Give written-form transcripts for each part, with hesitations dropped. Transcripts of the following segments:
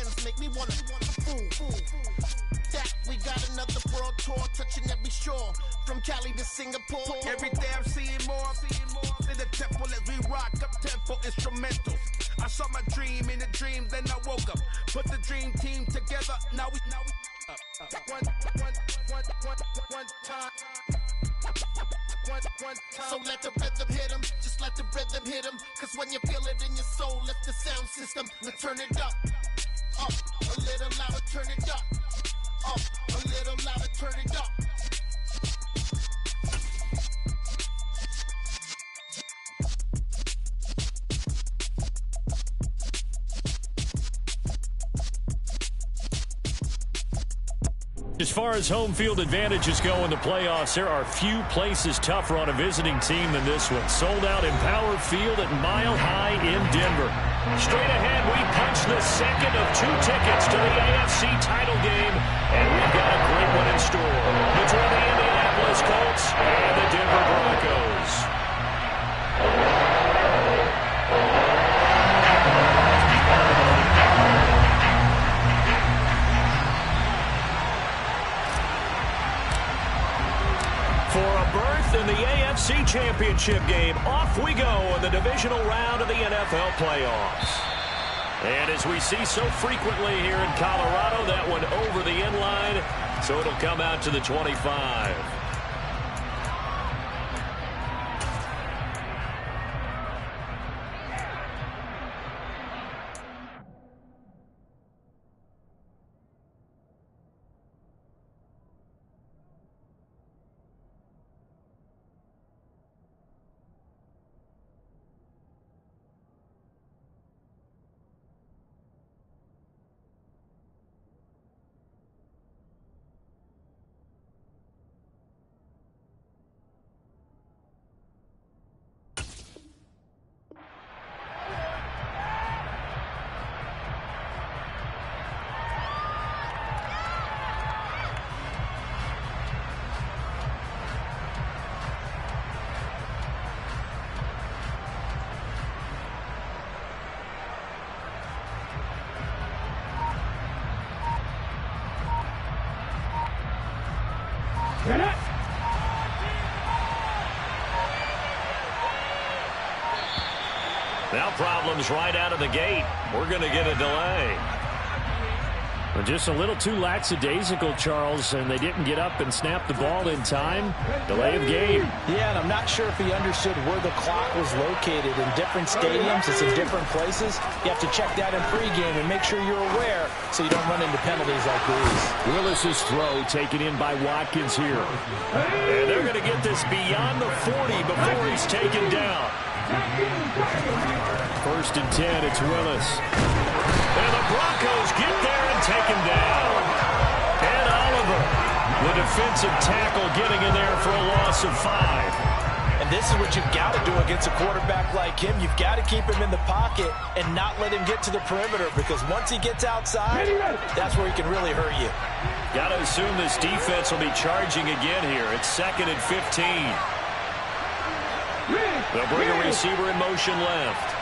ends make me wanna fool. That we got another world tour touching every shore from Cali to Singapore. Every day I'm seeing more in the temple as we rock up tempo instrumentals. I saw my dream in a dream, then I woke up. Put the dream team together. Now we one time. So let the rhythm hit 'em, just let the rhythm hit 'em. Cause when you feel it in your soul, lift the sound system and turn it up. Up, a little louder, turn it up. Up, a little louder, turn it up. As far as home field advantages go in the playoffs, there are few places tougher on a visiting team than this one. Sold out Empower Field at Mile High in Denver. Straight ahead, we punch the second of 2 tickets to the AFC title game, and we've got a great one in store between the Indianapolis Colts and the Denver Broncos. In the AFC Championship game, off we go in the divisional round of the NFL playoffs. And as we see so frequently here in Colorado, that one over the end line, so it'll come out to the 25. Now problems right out of the gate. We're going to get a delay. Well, just a little too lackadaisical, Charles, and they didn't get up and snap the ball in time. Delay of game. Yeah, and I'm not sure if he understood where the clock was located. In different stadiums, it's in different places. You have to check that in pregame and make sure you're aware so you don't run into penalties like these. Willis's throw taken in by Watkins here. And they're going to get this beyond the 40 before he's taken down. 1st and 10, it's Willis. And the Broncos get there and take him down. And Oliver, the defensive tackle, getting in there for a loss of 5. And this is what you've got to do against a quarterback like him. You've got to keep him in the pocket and not let him get to the perimeter, because once he gets outside, that's where he can really hurt you. Got to assume this defense will be charging again here. It's 2nd and 15. They'll bring a receiver in motion left.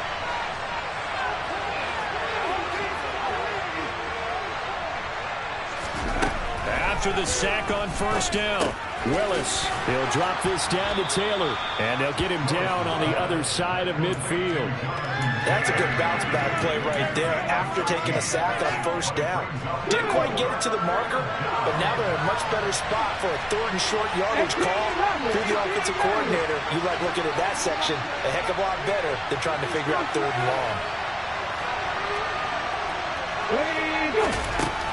After the sack on 1st down, Willis, he'll drop this down to Taylor, and they'll get him down on the other side of midfield. That's a good bounce back play right there after taking a sack on 1st down. Didn't quite get it to the marker, but now they're in a much better spot for a 3rd and short yardage call. Through the offensive coordinator, you like looking at that section a heck of a lot better than trying to figure out 3rd and long.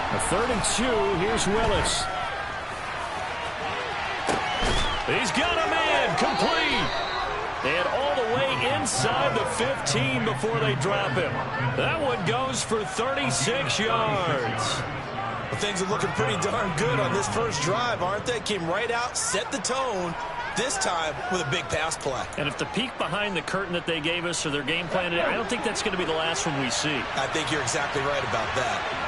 A 3rd and 2, here's Willis. He's got him in, complete. And all the way inside the 15 before they drop him. That one goes for 36 yards. Well, things are looking pretty darn good on this first drive, aren't they? Came right out, set the tone, this time with a big pass play. And if the peek behind the curtain that they gave us or their game plan today, I don't think that's going to be the last one we see. I think you're exactly right about that.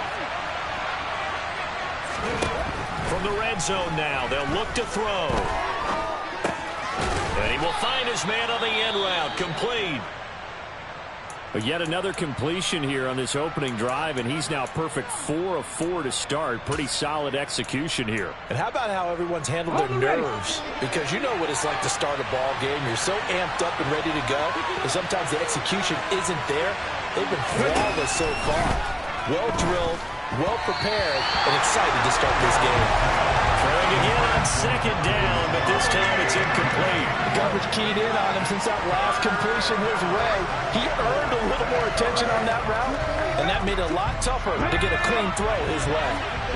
From the red zone now, they'll look to throw. And he will find his man on the end route, complete. But yet another completion here on this opening drive, and he's now perfect 4 of 4 to start. Pretty solid execution here. And how about how everyone's handled their nerves? Because you know what it's like to start a ball game. You're so amped up and ready to go, and sometimes the execution isn't there. They've been flawless so far. Well drilled, well prepared, and excited to start this game. Throwing again on second down, but this time it's incomplete. The coverage keyed in on him since that last completion his way. He earned a little more attention on that route, and that made it a lot tougher to get a clean throw his way.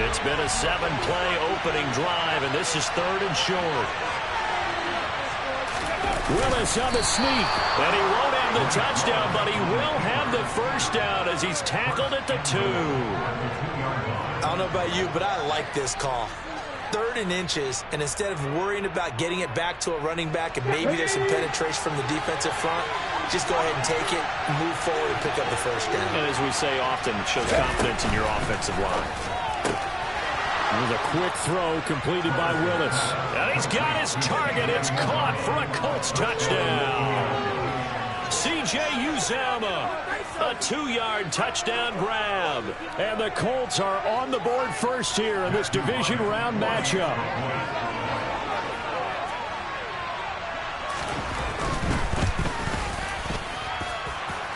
It's been a 7-play opening drive, and this is 3rd and short. Willis on the sneak, and he won't have the touchdown, but he will have the first down as he's tackled at the 2. I don't know about you, but I like this call. 3rd and inches, and instead of worrying about getting it back to a running back and maybe there's some penetration from the defensive front, just go ahead and take it, move forward, and pick up the first down. And as we say often, it shows confidence in your offensive line. With a quick throw completed by Willis. And he's got his target. It's caught for a Colts touchdown. C.J. Uzomah, a 2-yard touchdown grab. And the Colts are on the board first here in this division round matchup.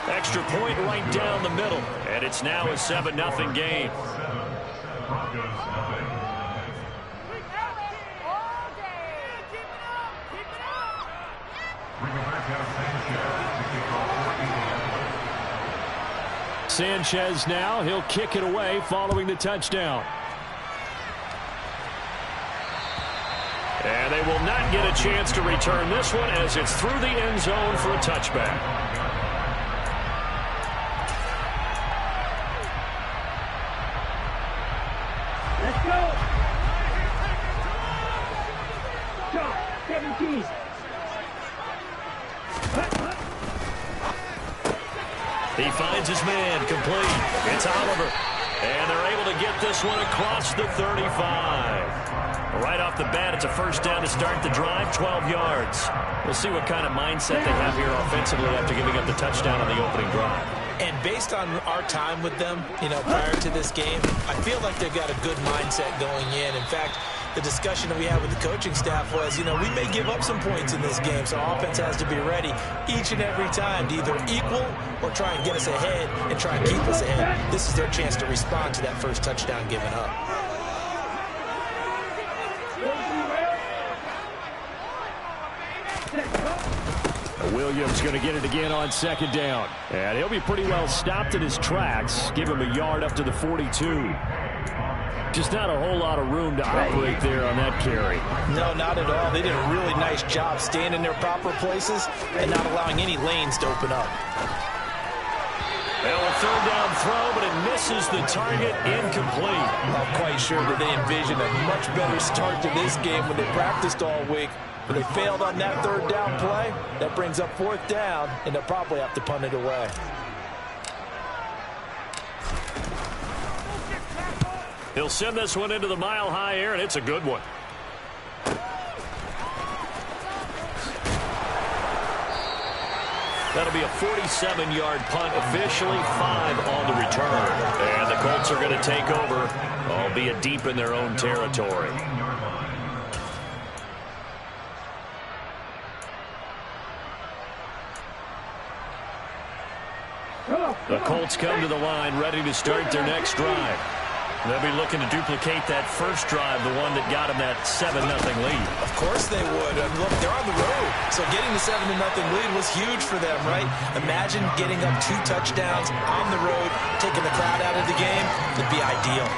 Extra point right down the middle. And it's now a 7-0 game. Sanchez now, he'll kick it away following the touchdown. And they will not get a chance to return this one as it's through the end zone for a touchback. Let's go. 17. He finds his man, complete. It's Oliver. And they're able to get this one across the 35. Right off the bat, it's a first down to start the drive, 12 yards. We'll see what kind of mindset they have here offensively after giving up the touchdown on the opening drive. And based on our time with them, prior to this game, I feel like they've got a good mindset going in. In fact, the discussion that we had with the coaching staff was, we may give up some points in this game, so offense has to be ready each and every time to either equal or try and get us ahead and try and keep us ahead. This is their chance to respond to that first touchdown given up. Williams going to get it again on second down. And he'll be pretty well stopped in his tracks. Give him a yard up to the 42. Just not a whole lot of room to operate there on that carry. No, not at all. They did a really nice job staying in their proper places and not allowing any lanes to open up. Well, a 3rd down throw, but it misses the target, incomplete. I'm quite sure that they envisioned a much better start to this game when they practiced all week. But they failed on that 3rd down play. That brings up 4th down, and they'll probably have to punt it away. He'll send this one into the mile-high air, and it's a good one. That'll be a 47-yard punt, officially 5 on the return. And the Colts are going to take over, albeit deep in their own territory. The Colts come to the line, ready to start their next drive. They'll be looking to duplicate that first drive, the one that got them that 7-0 lead. Of course they would. Look, they're on the road, so getting the 7-0 lead was huge for them, right? Imagine getting up 2 touchdowns on the road, taking the crowd out of the game. It'd be ideal.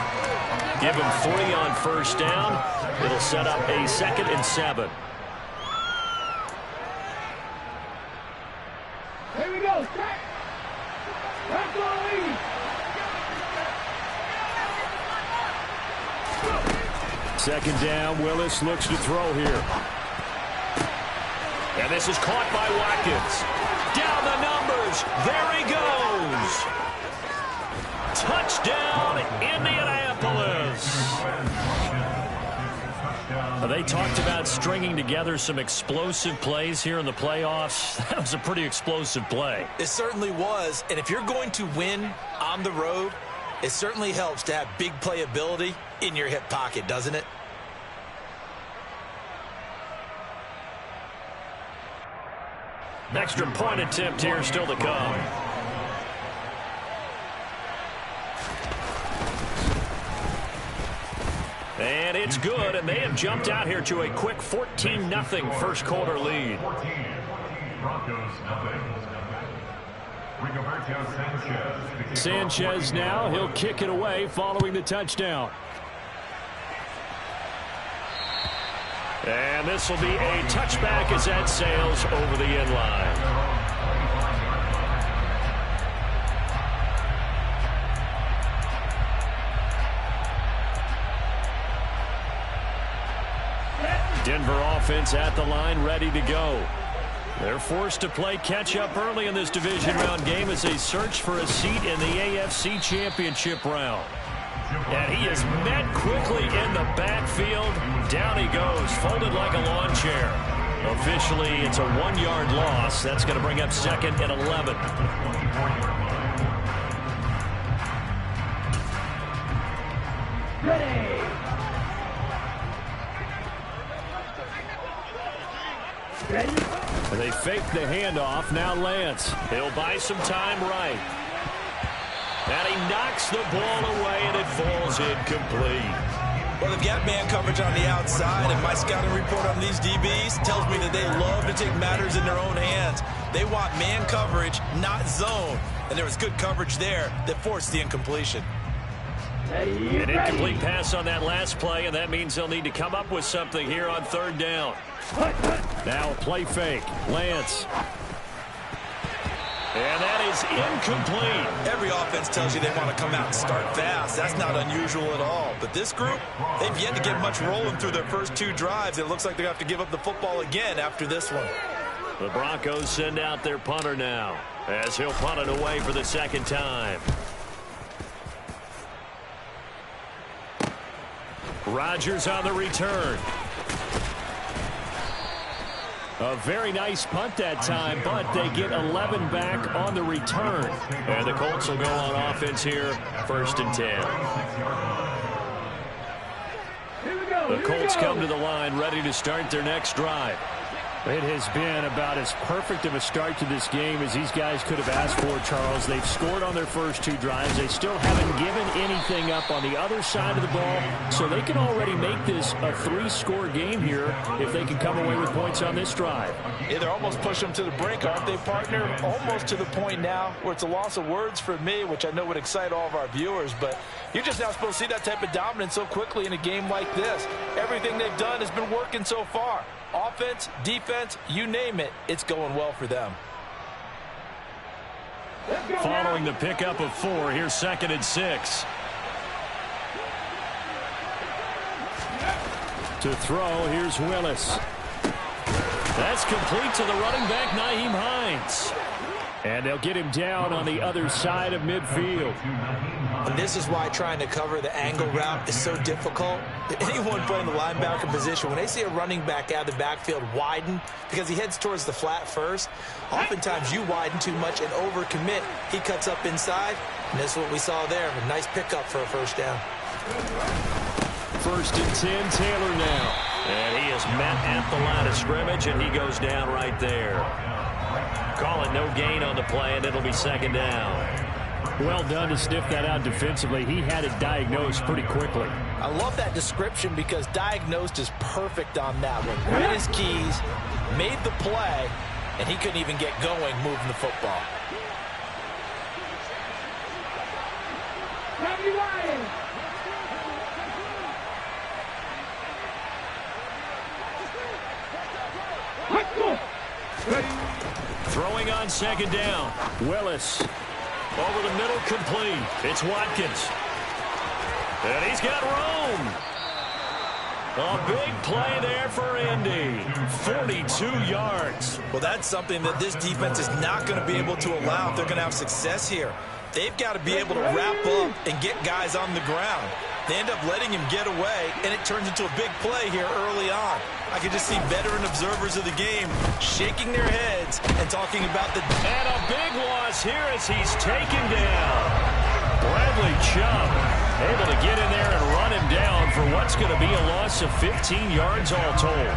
Give them 40 on first down. It'll set up a 2nd and 7. Here we go. Second down, Willis looks to throw here. And this is caught by Watkins. Down the numbers. There he goes. Touchdown, Indianapolis. They talked about stringing together some explosive plays here in the playoffs. That was a pretty explosive play. It certainly was, and if you're going to win on the road, it certainly helps to have big playability in your hip pocket, doesn't it? Extra point attempt here still to come. And it's good, and they have jumped out here to a quick 14-0 first quarter lead. Sanchez now, he'll kick it away following the touchdown. And this will be a touchback as that sails over the end line. Denver offense at the line, ready to go. They're forced to play catch-up early in this division round game as they search for a seat in the AFC Championship round. And he is met quickly in the backfield. Down he goes, folded like a lawn chair. Officially, it's a 1-yard loss. That's going to bring up second and 11. Ready. They fake the handoff. Now Lance. He'll buy some time right. And he knocks the ball away, and it falls incomplete. Well, they've got man coverage on the outside, and my scouting report on these DBs tells me that they love to take matters in their own hands. They want man coverage, not zone. And there was good coverage there that forced the incompletion. An incomplete pass on that last play, and that means they'll need to come up with something here on third down. Now a play fake. Lance. And that is incomplete. Every offense tells you they want to come out and start fast. That's not unusual at all. But this group, they've yet to get much rolling through their first two drives. It looks like they have to give up the football again after this one. The Broncos send out their punter now as he'll punt it away for the second time. Rodgers on the return. A very nice punt that time, but they get 11 back on the return. And the Colts will go on offense here, 1st and 10. The Colts come to the line, ready to start their next drive. It has been about as perfect of a start to this game as these guys could have asked for, Charles. They've scored on their first two drives. They still haven't given anything up on the other side of the ball, so they can already make this a 3-score game here if they can come away with points on this drive. Yeah, they're almost pushing them to the brink, aren't they, partner? Almost to the point now where it's a loss of words for me, which I know would excite all of our viewers, but you're just not supposed to see that type of dominance so quickly in a game like this. Everything they've done has been working so far. Offense, defense, you name it, it's going well for them. Following the pickup of 4, here's 2nd and 6. To throw, here's Willis. That's complete to the running back, Nyheim Hines. And they'll get him down on the other side of midfield. And this is why trying to cover the angle route is so difficult. Anyone playing the linebacker position, when they see a running back out of the backfield widen because he heads towards the flat first, oftentimes you widen too much and overcommit. He cuts up inside, and this is what we saw there. A nice pickup for a first down. 1st and 10, Taylor now. And he is met at the line of scrimmage, and he goes down right there. Call it no gain on the play, and it'll be 2nd down. Well done to sniff that out defensively. He had it diagnosed pretty quickly. I love that description because diagnosed is perfect on that one. Read his keys, made the play, and he couldn't even get going moving the football. Throwing on 2nd down. Willis. Over the middle, complete. It's Watkins. And he's got room. A big play there for Indy. 42 yards. Well, that's something that this defense is not going to be able to allow if they're going to have success here. They've got to be able to wrap up and get guys on the ground. They end up letting him get away, and it turns into a big play here early on. I can just see veteran observers of the game shaking their heads and talking about the... And a big loss here as he's taken down. Bradley Chubb able to get in there and run him down for what's going to be a loss of 15 yards all told.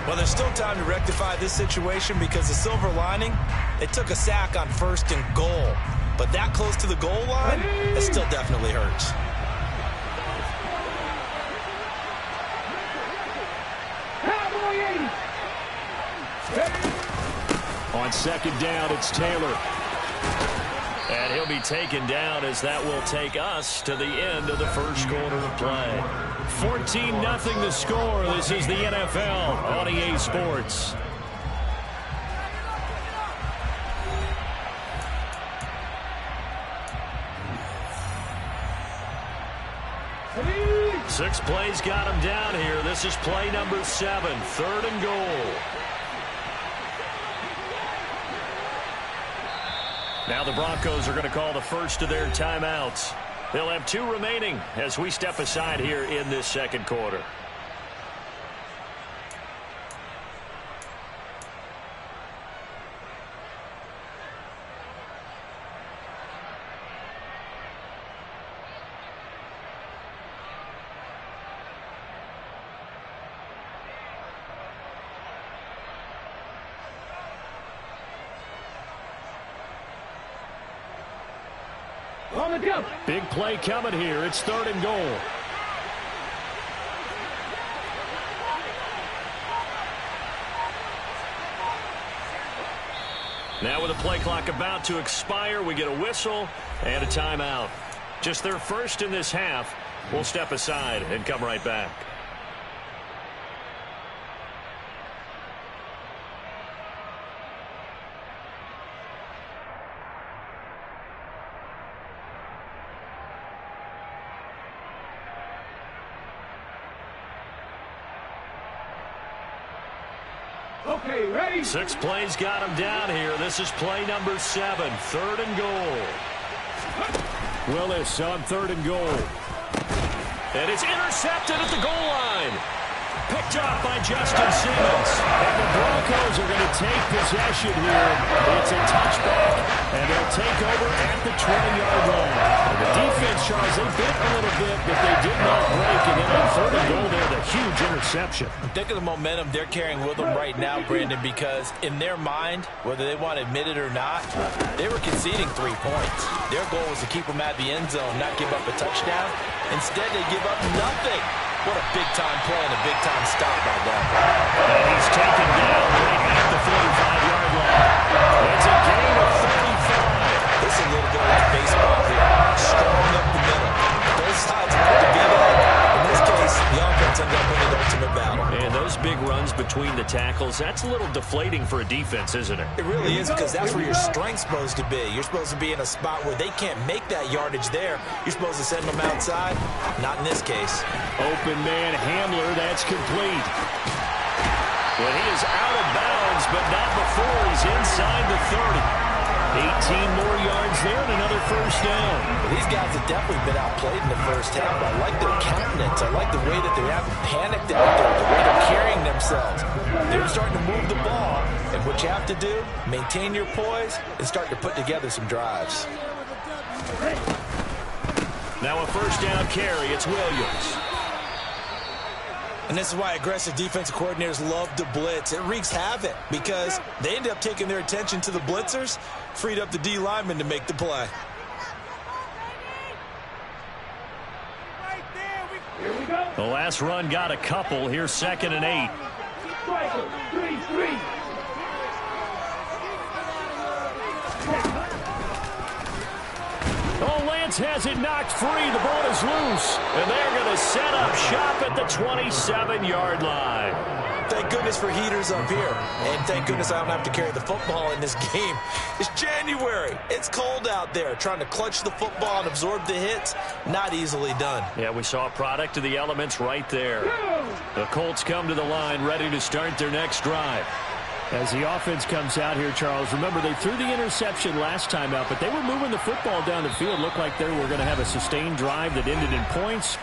Well, there's still time to rectify this situation because the silver lining, they took a sack on 1st and goal. But that close to the goal line, it still definitely hurts. On 2nd down, it's Taylor. And he'll be taken down as that will take us to the end of the first quarter of play. 14-0 the score. This is the NFL on EA Sports. Six plays got him down here. This is play number 7, 3rd and goal. Now the Broncos are going to call the first of their timeouts. They'll have 2 remaining as we step aside here in this second quarter. Big play coming here. It's 3rd and goal. Now with the play clock about to expire, we get a whistle and a timeout. Just their first in this half. We'll step aside and come right back. Okay, ready? 6 plays got him down here. This is play number 7, 3rd and goal. Willis on 3rd and goal. And it's intercepted at the goal line. Picked off by Justin Simmons. And the Broncos are going to take possession here. It's a touchback, and they'll take over at the 20-yard line. And the defense, Charles, they bit a little bit, but they did not break. And then on 3rd and goal there, the huge interception. Think of the momentum they're carrying with them right now, Brandon, because in their mind, whether they want to admit it or not, they were conceding 3 points. Their goal was to keep them at the end zone, not give up a touchdown. Instead, they give up nothing. What a big-time play and a big-time stop by them. And he's taken down right at the 45-yard line. It's a gain of 35. This is a little bit like baseball here. Strong up the middle. Both sides want to be that. In this case, the offense ended up winning the ultimate battle. And those big runs between the tackles, that's a little deflating for a defense, isn't it? It really is, because that's where your strength's supposed to be. You're supposed to be in a spot where they can't make that yardage there. You're supposed to send them outside. Not in this case. Open man Hamler, that's complete. Well, he is out of bounds, but not before he's inside the 30. 18 more yards there and another first down. Well, these guys have definitely been outplayed in the first half. I like their countenance. I like the way that they haven't panicked out there, the way they're carrying themselves. They're starting to move the ball, and what you have to do, maintain your poise and start to put together some drives. Now a first down carry. It's Williams. And this is why aggressive defensive coordinators love to blitz. It wreaks havoc because they end up taking their attention to the blitzers, freed up the D lineman to make the play. Here we go. The last run got a couple. Here's 2nd and 8. Striker, 3-3. Oh, Lance has it knocked free. The ball is loose. And they're going to set up shop at the 27-yard line. Thank goodness for heaters up here. And thank goodness I don't have to carry the football in this game. It's January. It's cold out there. Trying to clutch the football and absorb the hits, not easily done. Yeah, we saw a product of the elements right there. The Colts come to the line ready to start their next drive. As the offense comes out here, Charles, remember they threw the interception last time out, but they were moving the football down the field. Looked like they were going to have a sustained drive that ended in points.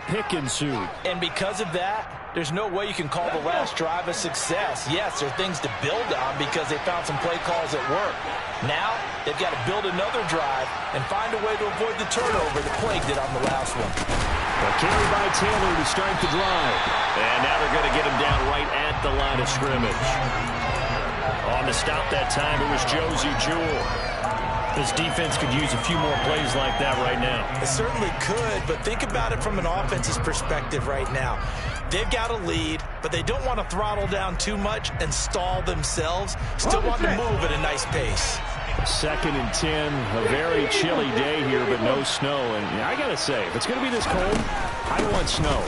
pick ensued. And because of that, there's no way you can call the last drive a success. Yes, there are things to build on because they found some play calls that work. Now, they've got to build another drive and find a way to avoid the turnover that plagued it on the last one. A carry by Taylor to start the drive. And now they're going to get him down right at the line of scrimmage. On the stop that time, it was Josie Jewell. This defense could use a few more plays like that right now. It certainly could, but think about it from an offense's perspective right now. They've got a lead, but they don't want to throttle down too much and stall themselves. Still want to move at a nice pace. 2nd and 10, a very chilly day here, but no snow. And I got to say, if it's going to be this cold, I want snow.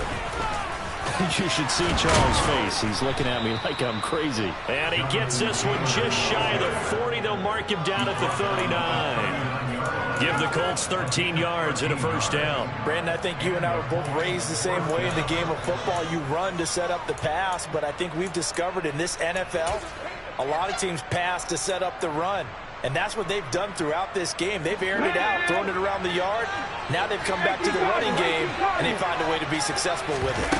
You should see Charles' face. He's looking at me like I'm crazy. And he gets this one just shy of the 40. They'll mark him down at the 39. Give the Colts 13 yards and a first down. Brandon, I think you and I were both raised the same way in the game of football. You run to set up the pass, but I think we've discovered in this NFL, a lot of teams pass to set up the run. And that's what they've done throughout this game. They've aired it out, thrown it around the yard. Now they've come back to the running game, and they find a way to be successful with it.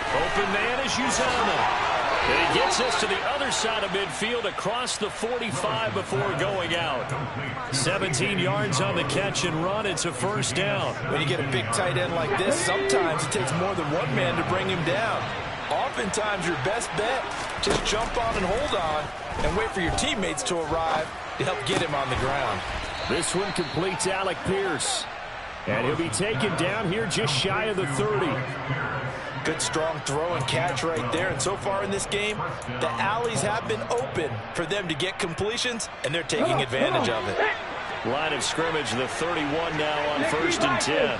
Open man is Uzomah. And he gets us to the other side of midfield across the 45 before going out. 17 yards on the catch and run. It's a first down. When you get a big tight end like this, sometimes it takes more than one man to bring him down. Oftentimes, your best bet, just jump on and hold on and wait for your teammates to arrive to help get him on the ground. This one completes Alec Pierce. And he'll be taken down here just shy of the 30. Good strong throw and catch right there. And so far in this game, the alleys have been open for them to get completions, and they're taking advantage of it. Line of scrimmage, the 31 now on 1st and 10.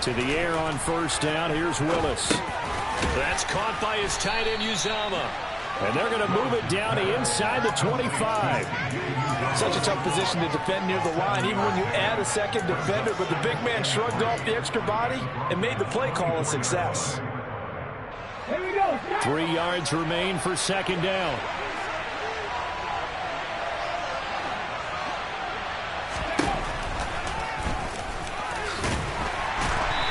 To the air on first down. Here's Willis. That's caught by his tight end, Uzomah. And they're going to move it down to inside the 25. Such a tough position to defend near the line, even when you add a second defender. But the big man shrugged off the extra body and made the play call a success. 3 yards remain for 2nd down.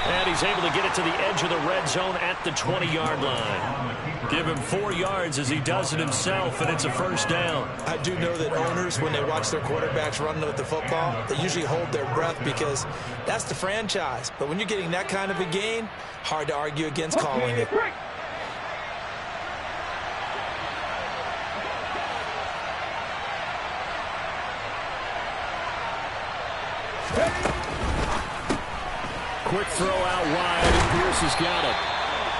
And he's able to get it to the edge of the red zone at the 20-yard line. Give him 4 yards as he does it himself, and it's a first down. I do know that owners, when they watch their quarterbacks run with the football, they usually hold their breath because that's the franchise. But when you're getting that kind of a gain, hard to argue against calling it. Quick throw out wide, and Pierce has got it.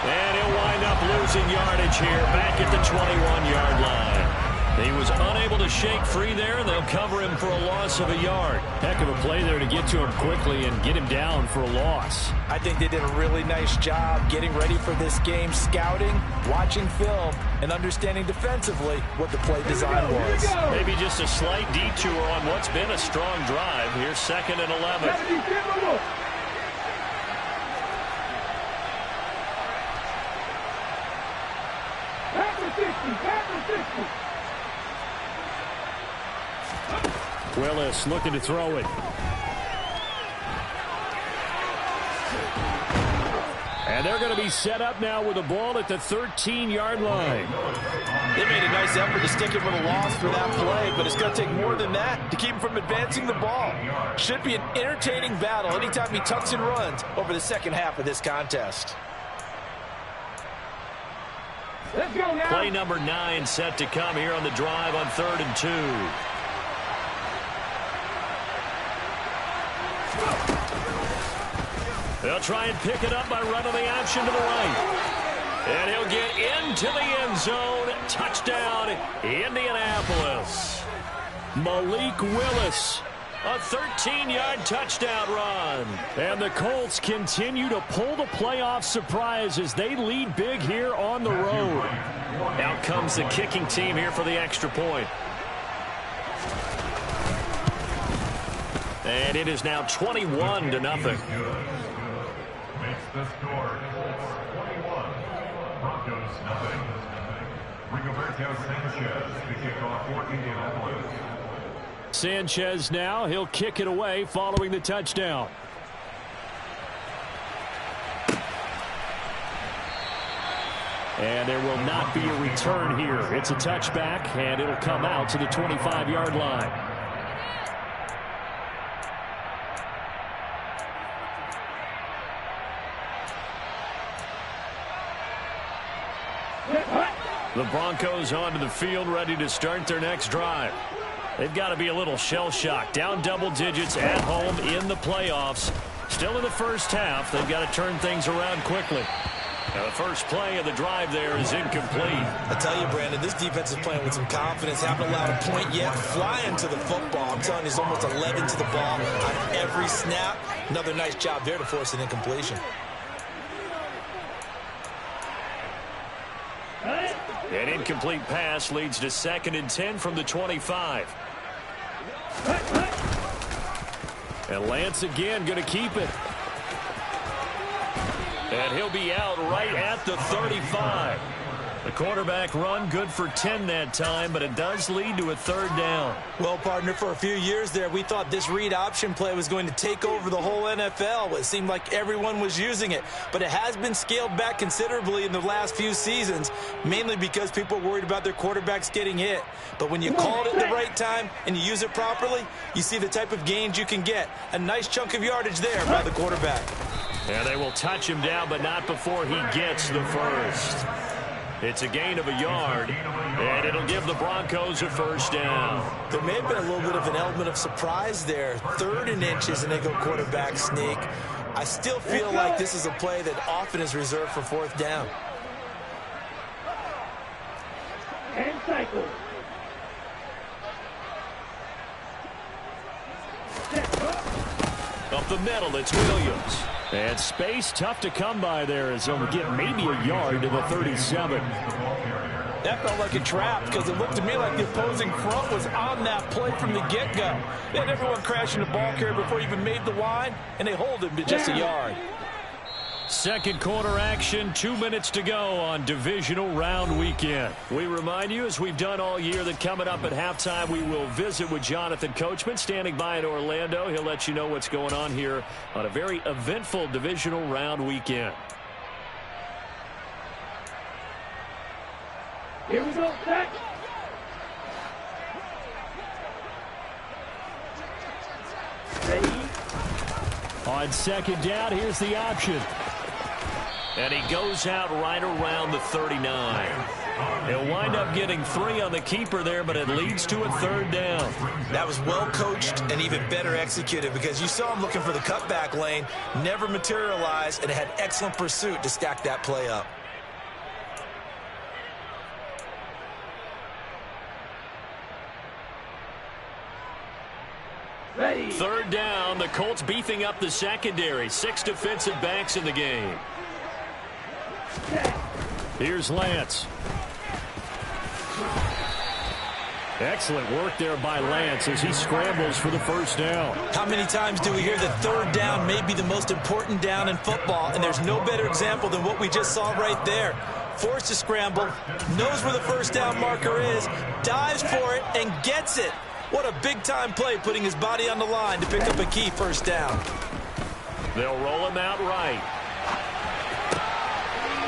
And he'll wind up losing yardage here back at the 21-yard line. He was unable to shake free there, and they'll cover him for a loss of a yard. Heck of a play there to get to him quickly and get him down for a loss. I think they did a really nice job getting ready for this game, scouting, watching film, and understanding defensively what the play design was. Maybe just a slight detour on what's been a strong drive. Here's 2nd and 11. Willis looking to throw it. And they're going to be set up now with the ball at the 13-yard line. They made a nice effort to stick him with a loss for that play, but it's going to take more than that to keep him from advancing the ball. Should be an entertaining battle anytime he tucks and runs over the second half of this contest. Let's go now. Play number 9 set to come here on the drive on 3rd and 2. They'll try and pick it up by running the option to the right. And he'll get into the end zone. Touchdown, Indianapolis. Malik Willis. A 13-yard touchdown run. And the Colts continue to pull the playoff surprise as they lead big here on the road. Out comes the kicking team here for the extra point. And it is now 21-0. Makes the score 21. Broncos nothing. Sanchez now, he'll kick it away following the touchdown. And there will not be a return here. It's a touchback, and it'll come out to the 25-yard line. The Broncos onto the field, ready to start their next drive. They've got to be a little shell-shocked. Down double digits at home in the playoffs. Still in the first half. They've got to turn things around quickly. Now the first play of the drive there is incomplete. I tell you, Brandon, this defense is playing with some confidence. Haven't allowed a point yet. Flying to the football. I'm telling you, it's almost 11 to the ball on every snap. Another nice job there to force an incompletion. An incomplete pass leads to 2nd and 10 from the 25. And Lance again going to keep it. And he'll be out right at the 35. The quarterback run good for 10 that time, but it does lead to a 3rd down. Well, partner, for a few years there, we thought this read option play was going to take over the whole NFL. It seemed like everyone was using it, but it has been scaled back considerably in the last few seasons, mainly because people are worried about their quarterbacks getting hit. But when you call it at the right time and you use it properly, you see the type of gains you can get. A nice chunk of yardage there by the quarterback. And they will touch him down, but not before he gets the first. It's a gain of a yard, and it'll give the Broncos a 1st down. There may have been a little bit of an element of surprise there. 3rd and inches, and they go quarterback sneak. I still feel like this is a play that often is reserved for 4th down. And cycle. Up the middle, it's Williams. And space tough to come by there as they'll get maybe a yard to the 37. That felt like a trap because it looked to me like the opposing front was on that play from the get-go. They had everyone crashing the ball carrier before he even made the line, and they hold him to just a yard. Second quarter action, 2 minutes to go on Divisional Round Weekend. We remind you, as we've done all year, that coming up at halftime, we will visit with Jonathan Coachman, standing by in Orlando. He'll let you know what's going on here on a very eventful Divisional Round Weekend. Here we go, set. Ready. On 2nd down, here's the option. And he goes out right around the 39. He'll wind up getting 3 on the keeper there, but it leads to a 3rd down. That was well coached and even better executed because you saw him looking for the cutback lane, never materialized, and had excellent pursuit to stack that play up. Ready. 3rd down, the Colts beefing up the secondary. 6 defensive backs in the game. Here's Lance. Excellent work there by Lance as he scrambles for the 1st down. How many times do we hear that 3rd down may be the most important down in football, and there's no better example than what we just saw right there. Forced to scramble, knows where the 1st down marker is, dives for it, and gets it. What a big-time play, putting his body on the line to pick up a key 1st down. They'll roll him out right.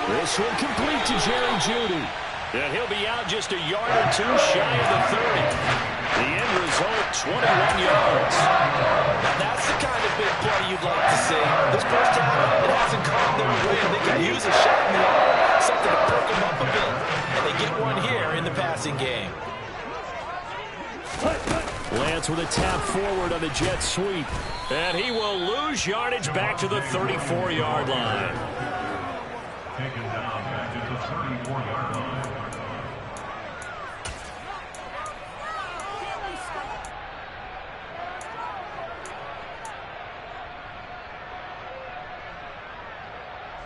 This one complete to Jerry Jeudy. And he'll be out just a yard or 2 shy of the 30. The end result, 21 yards. Now that's the kind of big play you'd like to see. This 1st half, it hasn't gone their way. They can use a shot in the arm, something to perk them up a bit. And they get one here in the passing game. Lance with a tap forward on the jet sweep. And he will lose yardage back to the 34-yard line. Taken down back to the 34-yard line.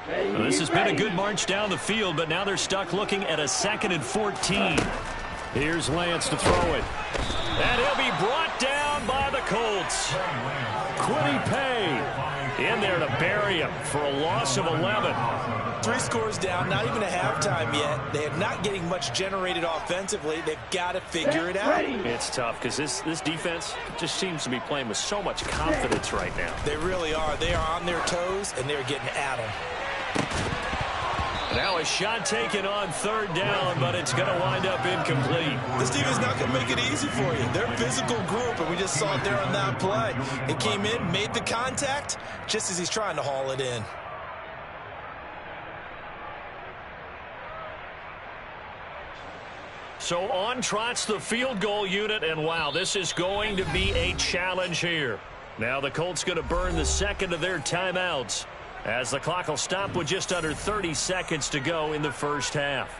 Well, this has been a good march down the field, but now they're stuck looking at a 2nd and 14. Here's Lance to throw it. And he'll be brought down by the Colts. Quiddy Pay in there to bury him for a loss of 11. 3 scores down, not even a halftime yet. They are not getting much generated offensively. They've got to figure it out. It's tough because this defense just seems to be playing with so much confidence right now. They really are. They are on their toes, and they're getting at them. Now a shot taken on 3rd down, but it's going to wind up incomplete. This team is not going to make it easy for you. They're a physical group, and we just saw it there on that play. It came in, made the contact, just as he's trying to haul it in. So on trots the field goal unit, and wow, this is going to be a challenge here. Now the Colts going to burn the second of their timeouts, as the clock will stop with just under 30 seconds to go in the first half.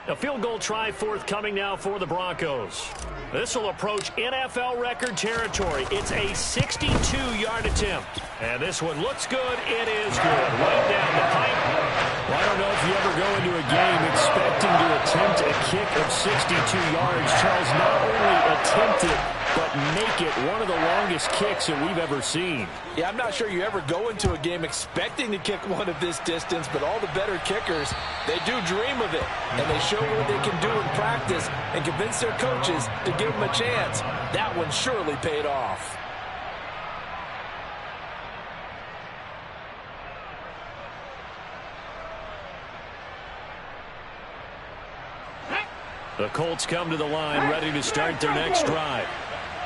A field goal try forthcoming now for the Broncos. This will approach NFL record territory. It's a 62-yard attempt. And this one looks good. It is good. Right down the pipe. Well, I don't know if you ever go into a game expecting to attempt a kick of 62 yards. Charles, not only attempt it, but make it one of the longest kicks that we've ever seen. Yeah, I'm not sure you ever go into a game expecting to kick one of this distance, but all the better kickers, they do dream of it, and they show what they can do in practice and convince their coaches to give them a chance. That one surely paid off. The Colts come to the line ready to start their next drive.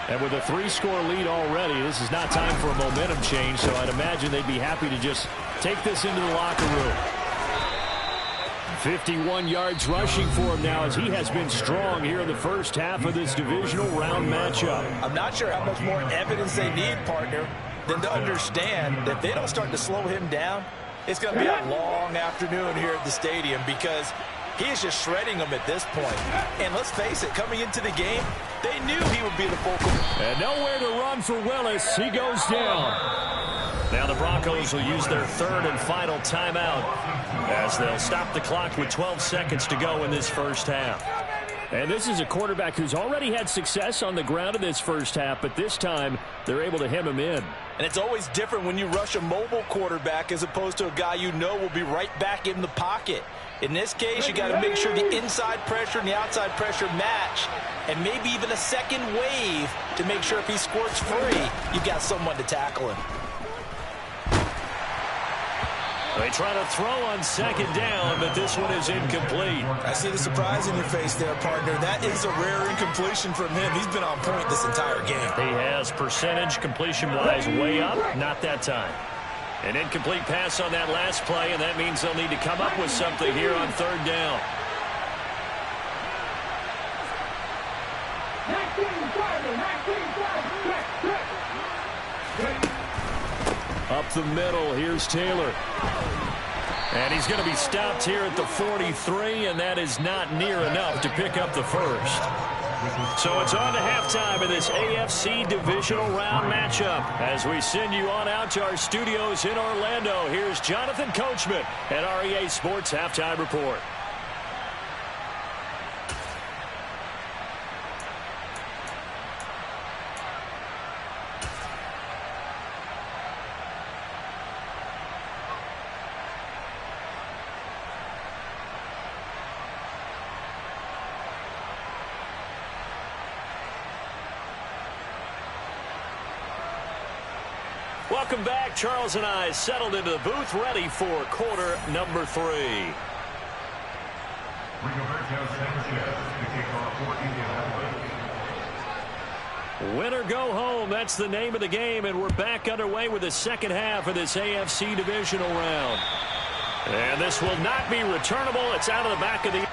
And with a 3-score lead already, this is not time for a momentum change, so I'd imagine they'd be happy to just take this into the locker room. 51 yards rushing for him now, as he has been strong here in the first half of this divisional round matchup. I'm not sure how much more evidence they need, partner, than to understand that if they don't start to slow him down, it's going to be a long afternoon here at the stadium, because he is just shredding them at this point. And let's face it, coming into the game, they knew he would be the focal. And nowhere to run for Willis. He goes down. Now the Broncos will use their 3rd and final timeout, as they'll stop the clock with 12 seconds to go in this first half. And this is a quarterback who's already had success on the ground in this first half, but this time they're able to hem him in. And it's always different when you rush a mobile quarterback as opposed to a guy you know will be right back in the pocket. In this case, you got to make sure the inside pressure and the outside pressure match, and maybe even a second wave to make sure if he squirts free, you've got someone to tackle him. They try to throw on 2nd down, but this one is incomplete. I see the surprise in your face there, partner. That is a rare incompletion from him. He's been on point this entire game. He has percentage completion-wise way up. Not that time. An incomplete pass on that last play, and that means they'll need to come up with something here on 3rd down. Up the middle, here's Taylor. And he's going to be stopped here at the 43, and that is not near enough to pick up the first. So it's on to halftime of this AFC Divisional Round matchup. As we send you on out to our studios in Orlando, here's Jonathan Coachman at REA Sports Halftime Report. Welcome back. Charles and I settled into the booth, ready for quarter number 3. Win or go home, that's the name of the game, and we're back underway with the second half of this AFC Divisional Round. And this will not be returnable. It's out of the back of the...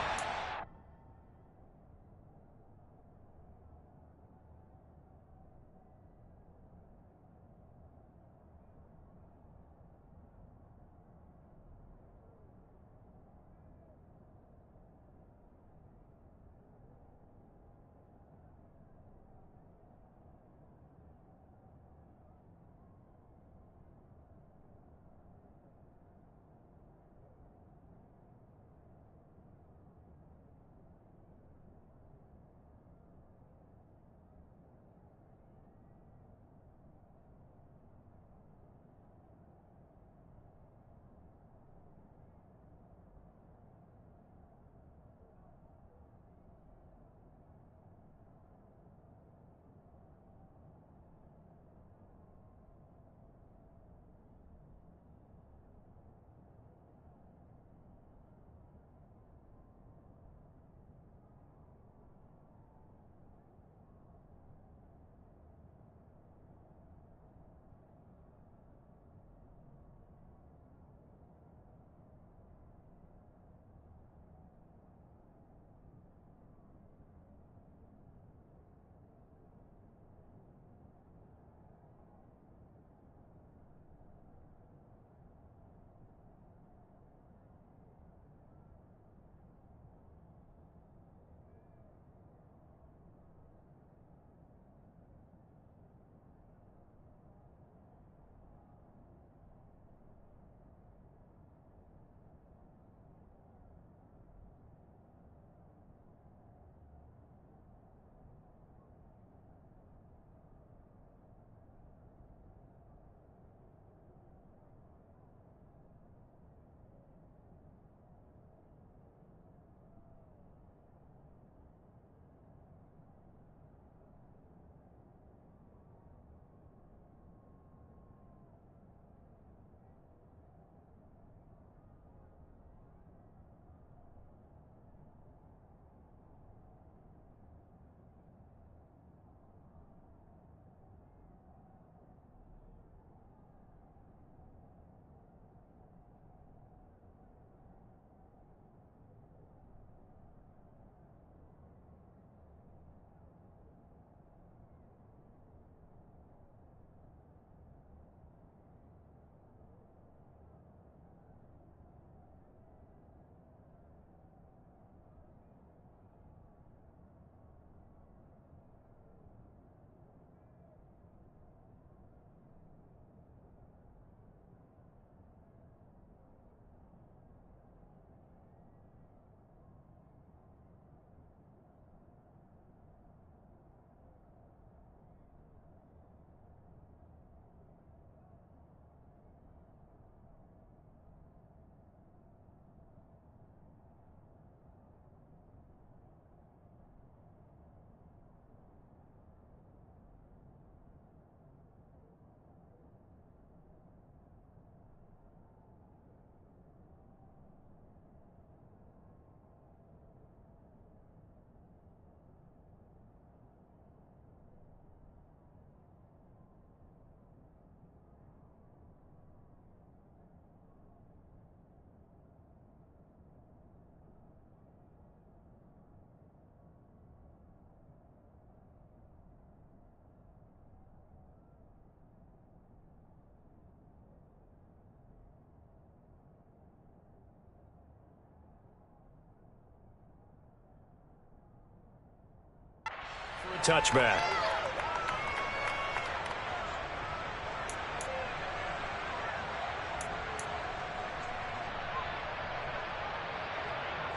touchback.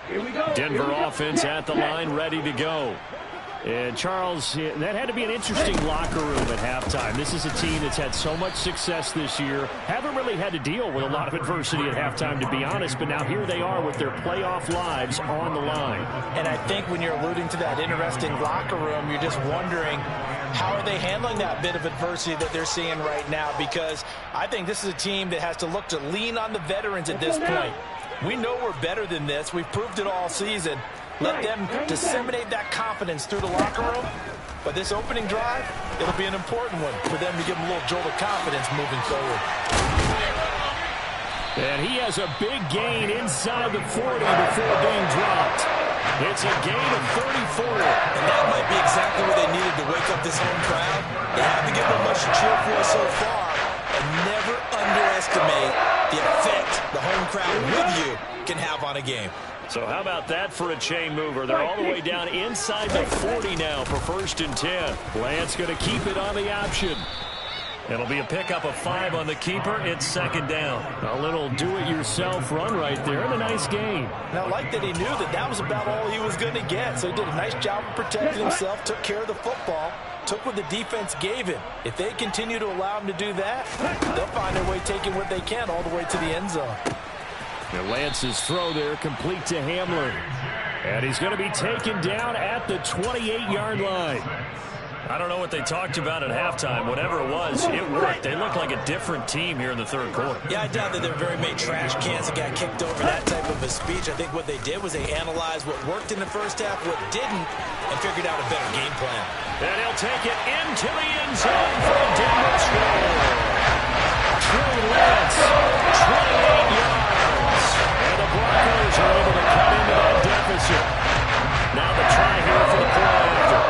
Here we go. Denver offense at the line, ready to go. And, Charles, that had to be an interesting locker room at halftime. This is a team that's had so much success this year. Haven't really had to deal with a lot of adversity at halftime, to be honest. But now here they are with their playoff lives on the line. And I think when you're alluding to that interesting locker room, you're just wondering how are they handling that bit of adversity that they're seeing right now? Because I think this is a team that has to look to lean on the veterans at this point. We know we're better than this. We've proved it all season. Let them disseminate that confidence through the locker room. But this opening drive, it'll be an important one for them to give them a little jolt of confidence moving forward. And he has a big gain inside the 40 before being dropped. It's a gain of 34. And that might be exactly what they needed to wake up this home crowd. They haven't given them much to cheer for so far. And never underestimate the effect the home crowd with you can have on a game. So how about that for a chain mover? They're all the way down inside the 40 now for 1st and 10. Lance going to keep it on the option. It'll be a pickup of 5 on the keeper. It's 2nd down. A little do-it-yourself run right there and a nice gain. Now, I like that he knew that that was about all he was going to get. So he did a nice job of protecting himself, took care of the football, took what the defense gave him. If they continue to allow him to do that, they'll find their way taking what they can all the way to the end zone. And Lance's throw there complete to Hamler. And he's going to be taken down at the 28-yard line. I don't know what they talked about at halftime. Whatever it was, it worked. They look like a different team here in the 3rd quarter. Yeah, I doubt that they're very many trash cans that got kicked over that type of a speech. I think what they did was they analyzed what worked in the first half, what didn't, and figured out a better game plan. And he'll take it into the end zone for a Denver score. Trey Lance, 28 yards. And the Broncos are able to cut into that deficit. Now the try here for the play after.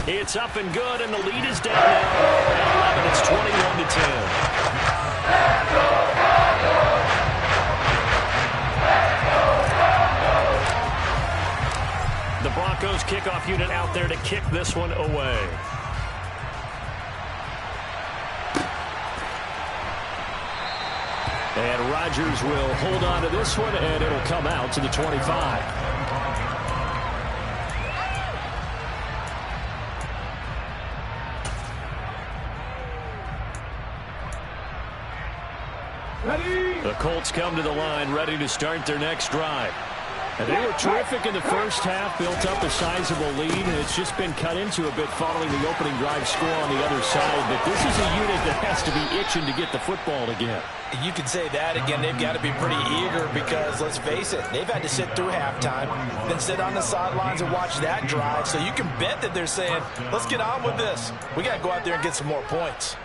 It's up and good, and the lead is down now. At 11, it's 21-10. The Broncos kickoff unit out there to kick this one away. And Rodgers will hold on to this one, and it'll come out to the 25. The Colts come to the line, ready to start their next drive. And they were terrific in the first half, built up a sizable lead, and it's just been cut into a bit following the opening drive score on the other side. But this is a unit that has to be itching to get the football again. You can say that again. They've got to be pretty eager because, let's face it, they've had to sit through halftime, then sit on the sidelines and watch that drive. So you can bet that they're saying, let's get on with this. We got to go out there and get some more points.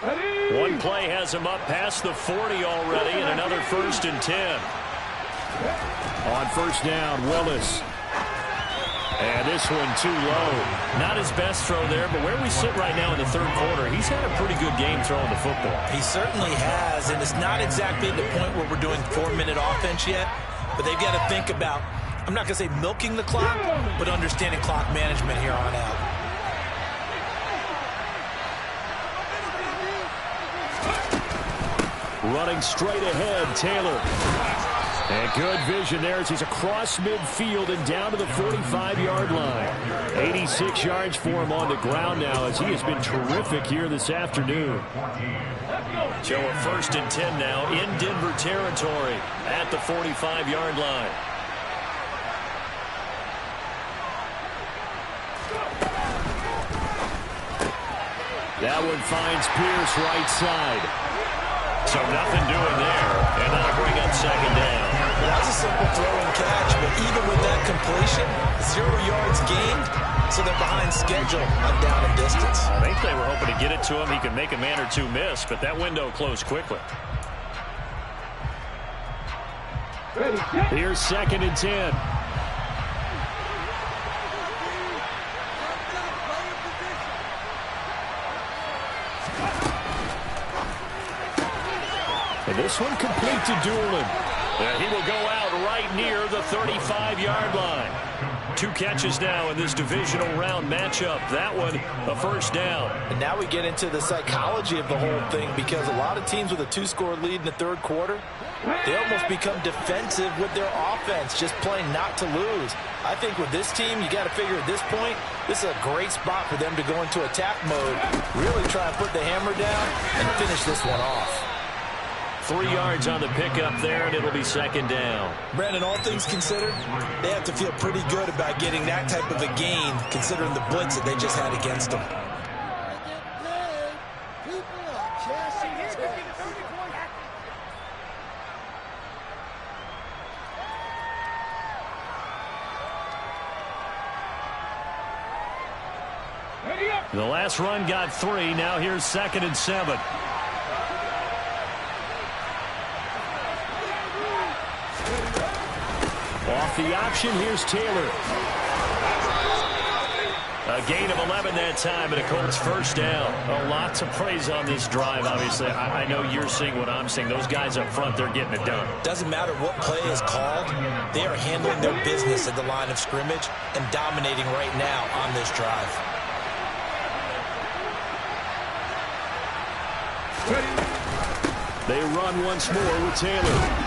One play has him up past the 40 already, and another 1st and 10. On 1st down, Willis. And this one too low. Not his best throw there, but where we sit right now in the 3rd quarter, he's had a pretty good game throwing the football. He certainly has, and it's not exactly the point where we're doing 4-minute offense yet, but they've got to think about, I'm not going to say milking the clock, but understanding clock management here on out. Running straight ahead, Taylor. And good vision there as he's across midfield and down to the 45-yard line. 86 yards for him on the ground now as he has been terrific here this afternoon. So a 1st and 10 now in Denver territory at the 45-yard line. That one finds Pierce right side. So nothing doing there, and that'll bring up 2nd down. Well, that's a simple throw and catch, but even with that completion, 0 yards gained, so they're behind schedule on down and distance. I think they were hoping to get it to him. He could make a man or two miss, but that window closed quickly. Here's 2nd and 10. And this one complete to Doolin. He will go out right near the 35-yard line. 2 catches now in this divisional round matchup. That one, a first down. And now we get into the psychology of the whole thing, because a lot of teams with a 2-score lead in the third quarter, they almost become defensive with their offense, just playing not to lose. I think with this team, you got to figure at this point, this is a great spot for them to go into attack mode, really try and put the hammer down and finish this one off. 3 yards on the pickup there, and it'll be second down. Brandon, all things considered, they have to feel pretty good about getting that type of a gain, considering the blitz that they just had against them. The last run got 3. Now here's 2nd and 7. Off the option, here's Taylor. A gain of 11 that time, and a Colts first down. Lots of praise on this drive, obviously. I know you're seeing what I'm seeing. Those guys up front, they're getting it done. Doesn't matter what play is called. They are handling their business at the line of scrimmage and dominating right now on this drive. They run once more with Taylor.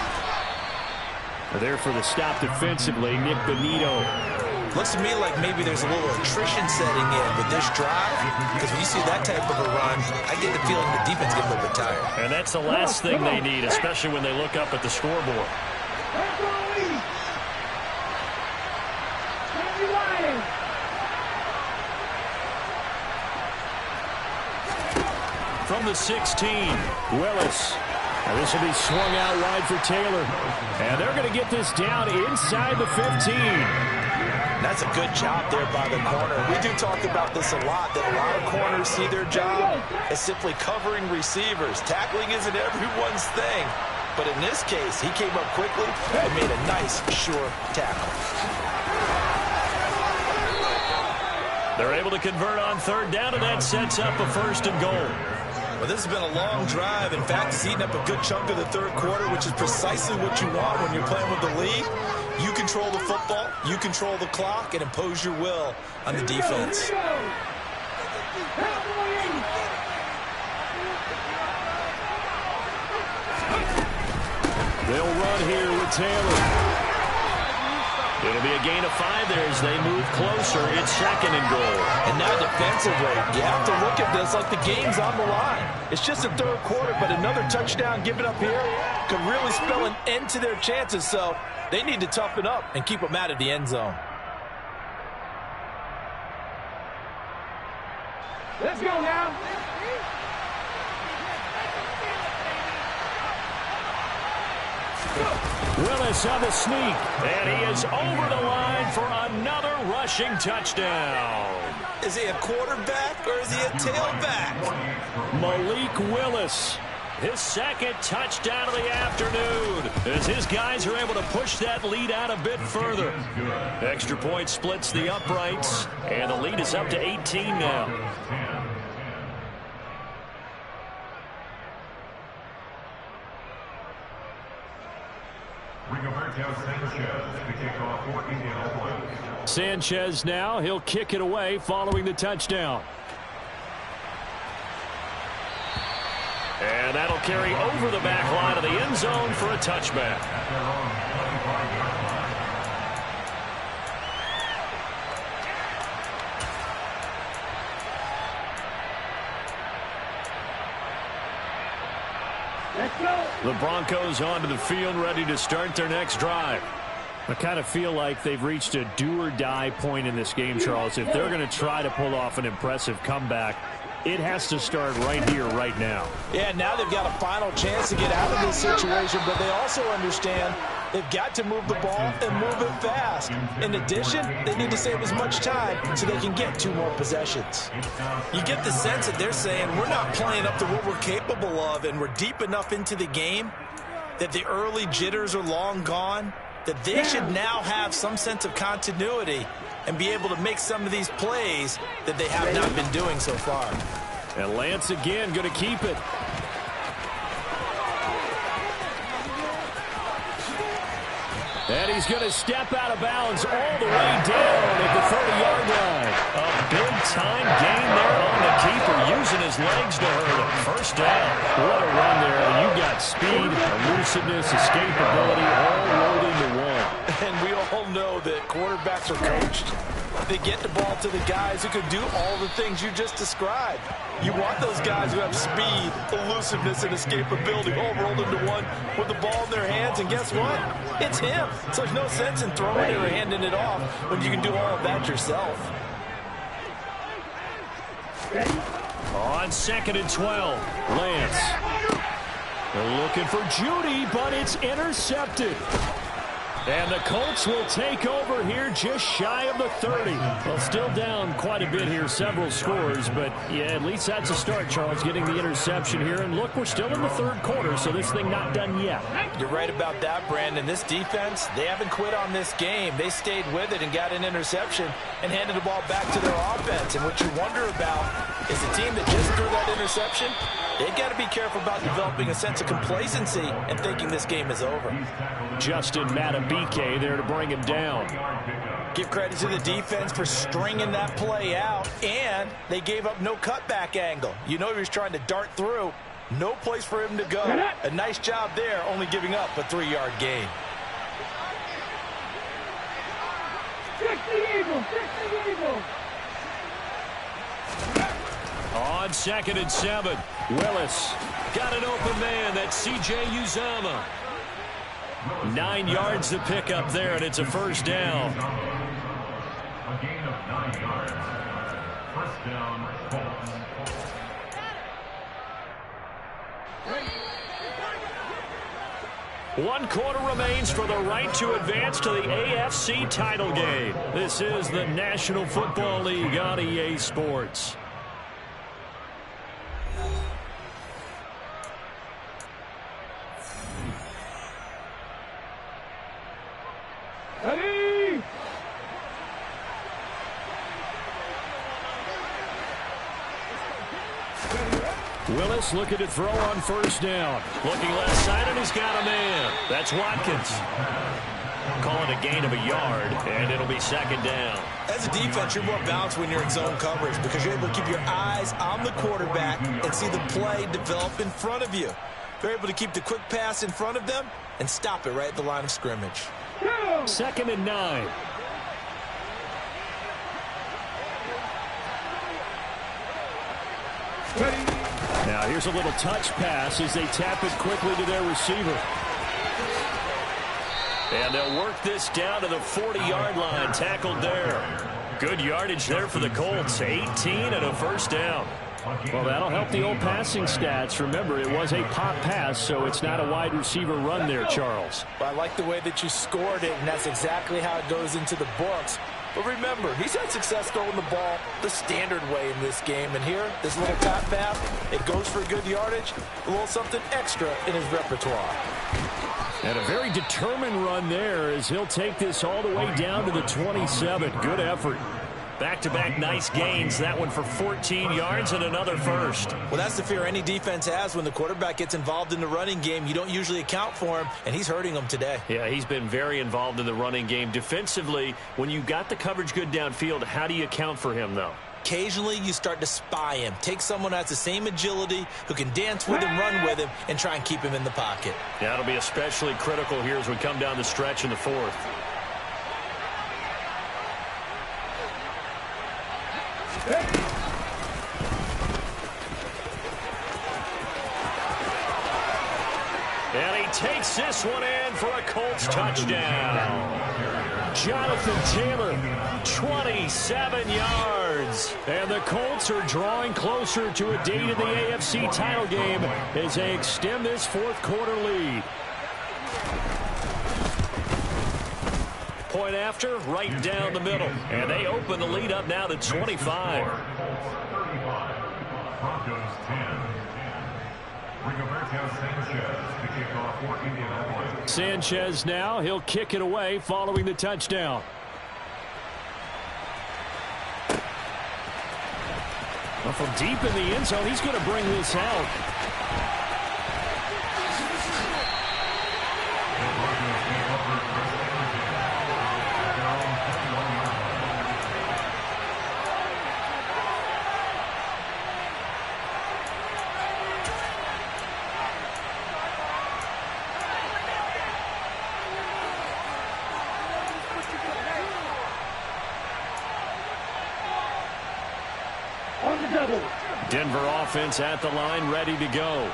There for the stop defensively, Nick Benito. Looks to me like maybe there's a little attrition setting in with this drive, because when you see that type of a run, I get the feeling the defense gets a little bit tired. And that's the last thing they need, especially when they look up at the scoreboard. From the 16, Willis. Now this will be swung out wide for Taylor. And they're going to get this down inside the 15. That's a good job there by the corner. We do talk about this a lot, that a lot of corners see their job as simply covering receivers. Tackling isn't everyone's thing. But in this case, he came up quickly and made a nice, sure tackle. They're able to convert on third down, and that sets up a 1st and goal. Well, this has been a long drive. In fact, it's eaten up a good chunk of the third quarter, which is precisely what you want when you're playing with the lead. You control the football, you control the clock, and impose your will on the defense. They'll run here with Taylor. It'll be a gain of 5 there as they move closer. It's 2nd and goal. And now defensively, you have to look at this like the game's on the line. It's just the third quarter, but another touchdown given up here could really spell an end to their chances. So they need to toughen up and keep them out of the end zone. Let's go now. Willis on the sneak, and he is over the line for another rushing touchdown. Is he a quarterback or is he a tailback? Malik Willis, his 2nd touchdown of the afternoon, as his guys are able to push that lead out a bit further. Extra point splits the uprights, and the lead is up to 18 now. Sanchez now, he'll kick it away following the touchdown. And that'll carry over the back line of the end zone for a touchback. The Broncos onto the field, ready to start their next drive. I kind of feel like they've reached a do-or-die point in this game, Charles. If they're going to try to pull off an impressive comeback, it has to start right here, right now. Yeah, now they've got a final chance to get out of this situation, but they also understand they've got to move the ball and move it fast. In addition, they need to save as much time so they can get 2 more possessions. You get the sense that they're saying we're not playing up to what we're capable of, and we're deep enough into the game that the early jitters are long gone, that they should now have some sense of continuity and be able to make some of these plays that they have not been doing so far. And Lance again going to keep it. And he's going to step out of bounds all the way down at the 30-yard line. A big-time gain there on the keeper, using his legs to hurt him. First down. What a run there. You got speed, elusiveness, escapability, all rolled into one. And we all know that quarterbacks are coached. They get the ball to the guys who can do all the things you just described. You want those guys who have speed, elusiveness, and escapability all rolled into one with the ball in their hands, and guess what? It's him. So there's no sense in throwing it or handing it off when you can do all of that yourself. On 2nd and 12, Lance. They're looking for Judy, but it's intercepted. And the Colts will take over here just shy of the 30. Well, still down quite a bit here, several scores. But, yeah, at least that's a start, Charles, getting the interception here. And, look, we're still in the third quarter, so this thing not done yet. You're right about that, Brandon. This defense, they haven't quit on this game. They stayed with it and got an interception and handed the ball back to their offense. And what you wonder about is the team that just threw that interception, they've got to be careful about developing a sense of complacency and thinking this game is over. Justin Matabike there to bring him down. Give credit to the defense for stringing that play out, and they gave up no cutback angle. You know he was trying to dart through. No place for him to go. A nice job there, only giving up a 3-yard gain. Check the Eagles! Check the Eagles! on 2nd and 7. Willis got an open man. That's C.J. Uzomah. 9 yards to pick up there, and it's a first down. A gain of 9 yards. First down, Colts. One quarter remains for the right to advance to the AFC title game. This is the National Football League on EA Sports. Ready? Willis looking to throw on first down. Looking left side, and he's got a man. That's Watkins. Calling a gain of a yard, and it'll be second down. As a defense, you're more balanced when you're in zone coverage because you're able to keep your eyes on the quarterback and see the play develop in front of you. You're able to keep the quick pass in front of them and stop it right at the line of scrimmage. 2nd and 9. Now here's a little touch pass as they tap it quickly to their receiver. And they'll work this down to the 40-yard line. Tackled there. Good yardage there for the Colts. 18 and a first down. Well, that'll help the old passing stats. Remember, it was a pop pass, so it's not a wide receiver run there, Charles. Well, I like the way that you scored it, and that's exactly how it goes into the books. But remember, he's had success throwing the ball the standard way in this game. And here, this little tap pass, it goes for good yardage, a little something extra in his repertoire. And a very determined run there as he'll take this all the way down to the 27. Good effort. Back-to-back nice gains. That one for 14 yards and another first. Well, that's the fear any defense has when the quarterback gets involved in the running game. You don't usually account for him, and he's hurting them today. Yeah, he's been very involved in the running game. Defensively, when you got the coverage good downfield, how do you account for him, though? Occasionally, you start to spy him. Take someone who has the same agility, who can dance with him, run with him, and try and keep him in the pocket. Yeah, that'll be especially critical here as we come down the stretch in the fourth. And he takes this one in for a Colts touchdown. Jonathan Taylor, 27 yards. And the Colts are drawing closer to a date in the AFC title game as they extend this fourth quarter lead. Point after, right down the middle. And they open the lead up now to 25. 35. Broncos 10. Rigoberto Sanchez to kick off for Indianapolis. Sanchez now, he'll kick it away following the touchdown. Well, from deep in the end zone, he's going to bring this out. Denver offense at the line, ready to go.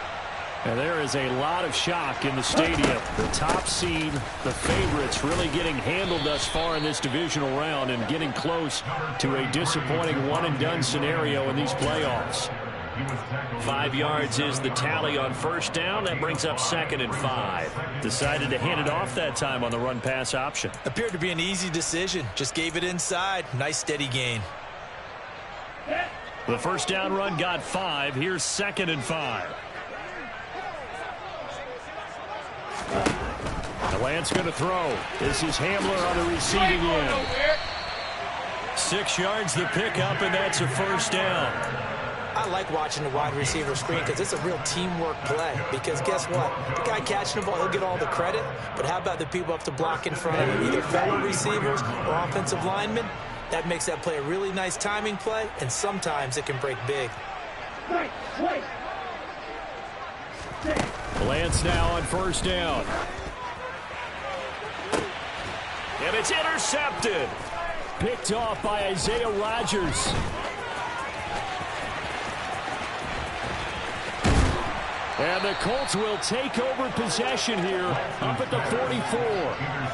And there is a lot of shock in the stadium. The top seed, the favorites, really getting handled thus far in this divisional round and getting close to a disappointing one-and-done scenario in these playoffs. 5 yards is the tally on first down. That brings up 2nd and 5. Decided to hand it off that time on the run-pass option. Appeared to be an easy decision. Just gave it inside. Nice steady gain. The first down run got 5. Here's 2nd and 5. Lance going to throw. This is Hamler on the receiving end. 6 yards the pickup, and that's a first down. I like watching the wide receiver screen because it's a real teamwork play. Because guess what? The guy catching the ball, he'll get all the credit. But how about the people up to block in front of him, either fellow receivers or offensive linemen? That makes that play a really nice timing play, and sometimes it can break big. Lance now on first down. And it's intercepted. Picked off by Isaiah Rodgers. And the Colts will take over possession here up at the 44.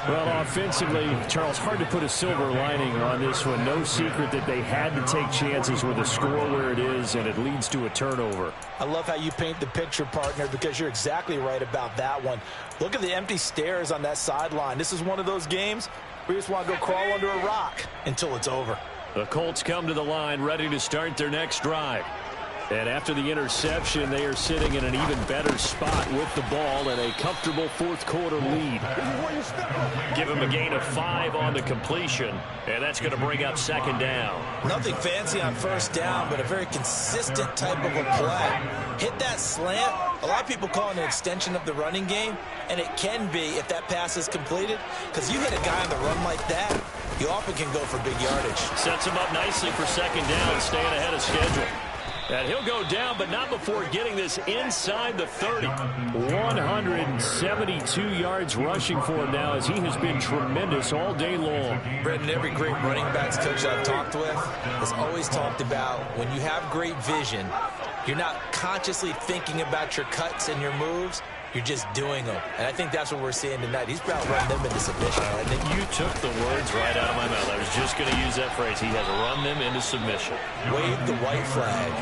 Well, offensively, Charles, hard to put a silver lining on this one. No secret that they had to take chances with a score where it is, and it leads to a turnover. I love how you paint the picture, partner, because you're exactly right about that one. Look at the empty stairs on that sideline. This is one of those games where you just want to go crawl under a rock until it's over. The Colts come to the line ready to start their next drive. And after the interception, they are sitting in an even better spot with the ball and a comfortable fourth-quarter lead. Give him a gain of 5 on the completion, and that's going to bring up 2nd down. Nothing fancy on first down, but a very consistent type of a play. Hit that slant. A lot of people call it an extension of the running game, and it can be if that pass is completed, because you hit a guy on the run like that, you often can go for big yardage. Sets him up nicely for 2nd down, staying ahead of schedule. And he'll go down, but not before getting this inside the 30. 172 yards rushing for him now, as he has been tremendous all day long. Brendan, every great running backs coach I've talked with has always talked about when you have great vision, you're not consciously thinking about your cuts and your moves. You're just doing them. And I think that's what we're seeing tonight. He's about to run them into submission. I think you took the words right out of my mouth. I was just going to use that phrase. He has run them into submission. Wave the white flag.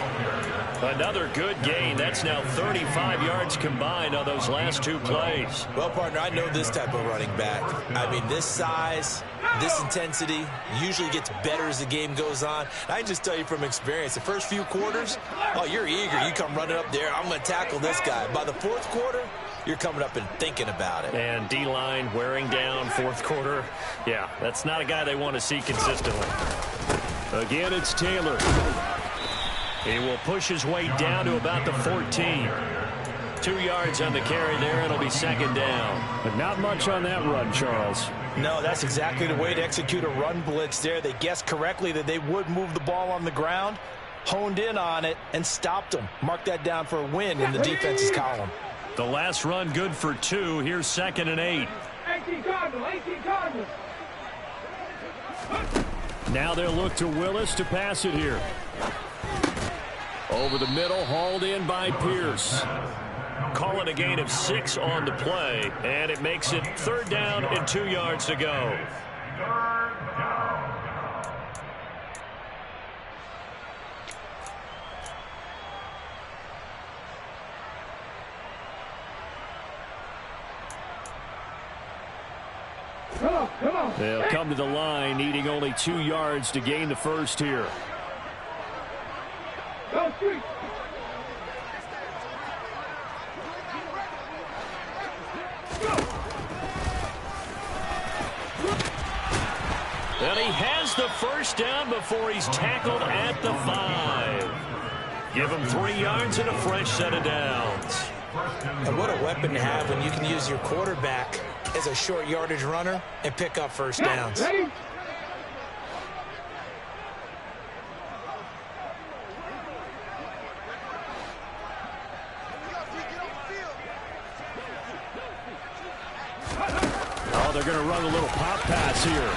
Another good gain. That's now 35 yards combined on those last 2 plays. Well, partner, I know this type of running back. I mean, this size, this intensity usually gets better as the game goes on. I can just tell you from experience, the first few quarters, oh, you're eager. You come running up there, I'm going to tackle this guy. By the 4th quarter, you're coming up and thinking about it. And D-line wearing down 4th quarter. Yeah, that's not a guy they want to see consistently. Again, it's Taylor. He will push his way down to about the 14. 2 yards on the carry there. It'll be 2nd down. But not much on that run, Charles. No, that's exactly the way to execute a run blitz there. They guessed correctly that they would move the ball on the ground, honed in on it, and stopped them. Mark that down for a win in the defense's column. The last run good for 2. Here's 2nd and 8. 18 Cardinals, 18 Cardinals. Now they'll look to Willis to pass it here. Over the middle, hauled in by Pierce. Calling a gain of 6 on the play, and it makes it 3rd down and 2 yards to go. Come on. They'll come to the line, needing only 2 yards to gain the first here. Go street. And he has the first down before he's tackled at the 5. Give him 3 yards and a fresh set of downs. And what a weapon to have when you can use your quarterback as a short yardage runner and pick up first downs. Ready? Oh, they're going to run a little pop pass here.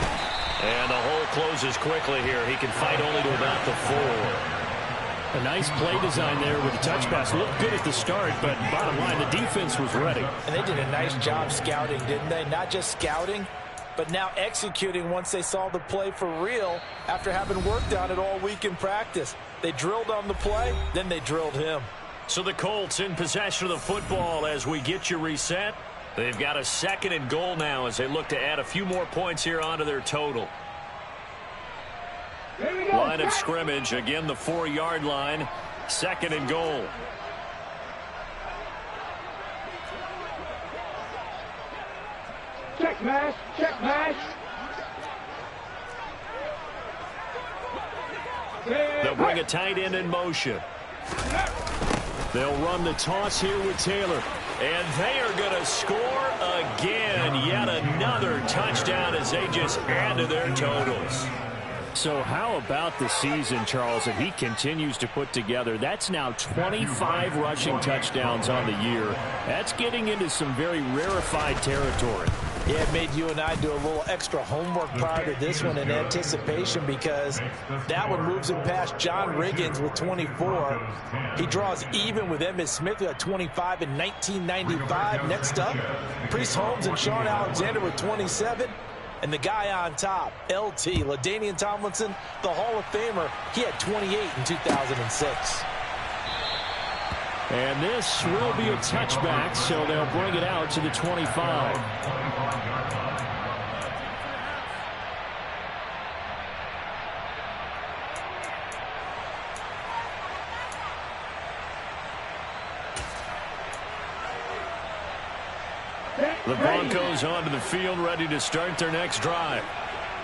And the hole closes quickly here. He can fight only to about the 4. A nice play design there with the touch pass. Looked good at the start, but bottom line, the defense was ready. And they did a nice job scouting, didn't they? Not just scouting, but now executing once they saw the play for real after having worked on it all week in practice. They drilled on the play, then they drilled him. So the Colts in possession of the football as we get you reset. They've got a 2nd and goal now as they look to add a few more points here onto their total. Line of scrimmage, again the 4-yard line, 2nd and goal. Check pass, check pass. They'll bring a tight end in motion. They'll run the toss here with Taylor. And they are going to score again. Yet another touchdown as they just add to their totals. So how about the season, Charles, that he continues to put together? That's now 25 rushing touchdowns on the year. That's getting into some very rarefied territory. Yeah, it made you and I do a little extra homework prior to this one in anticipation because that one moves him past John Riggins with 24. He draws even with Emmitt Smith at 25 in 1995. Next up, Priest Holmes and Sean Alexander with 27. And the guy on top, LT, LaDainian Tomlinson, the Hall of Famer, he had 28 in 2006. And this will be a touchback, so they'll bring it out to the 25. The Broncos onto the field, ready to start their next drive.